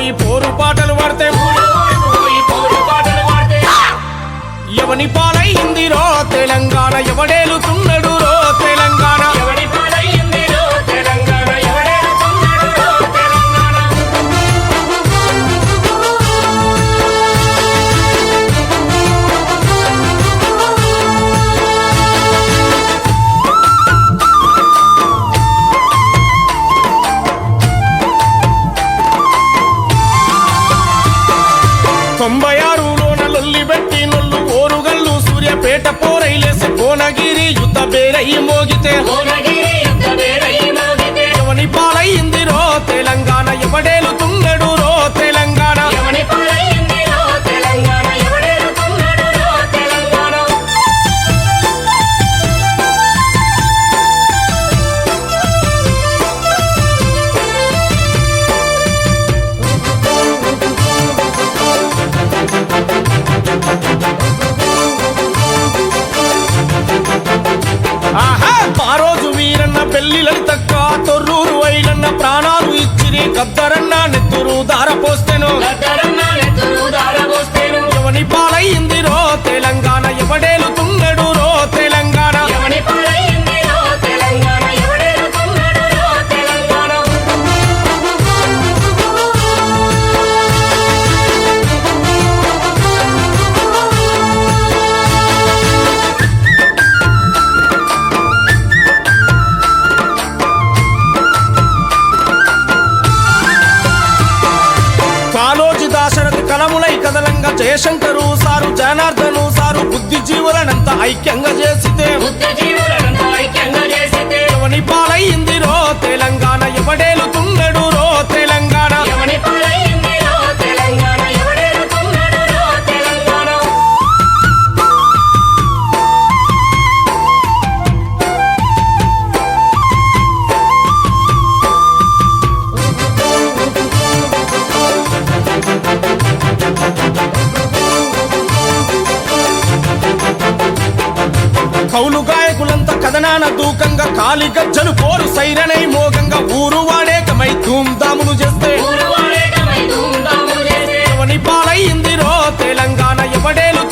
పోయి పోరు పాటలు పడితే ఎవని పాలైందిరో తెలంగాణ ఎవడేలుతున్నాడు రో తెలంగాణ పేట పోరైలేసి కోనగిరి యుద్ధ బేరై మోగితే ఎవని పాలైందిరో తెలంగాణ ఎవడేలుతున్నాడు రో తెలంగాణ పెళ్లిలని తక్క తొర్రూరు వైలన్న ప్రాణాలు ఇచ్చిరి గద్దరన్న నెత్తురు దారపోస్తేను ఎవని పాలైందిరో తెలంగాణ ఎవడేలుతున్నాడు రో తెలంగాణ కదలంగా జయశంకరు సారు జనార్దను సారు బుద్ధిజీవులనంతా ఐక్యంగా చేసితే ఎవని పాలైందిరో తెలంగాణ ఎవడేలుతున్నాడు రో తెలంగాణ కౌలు గాయకులంతా కథనాన దూకంగా కాలి గజ్జలు పోరు సైరనై మోగంగా ఊరు వాడేకమై ధూమ్ధాములు చేస్తే ఎవని పాలైందిరో తెలంగాణ ఎవడేలు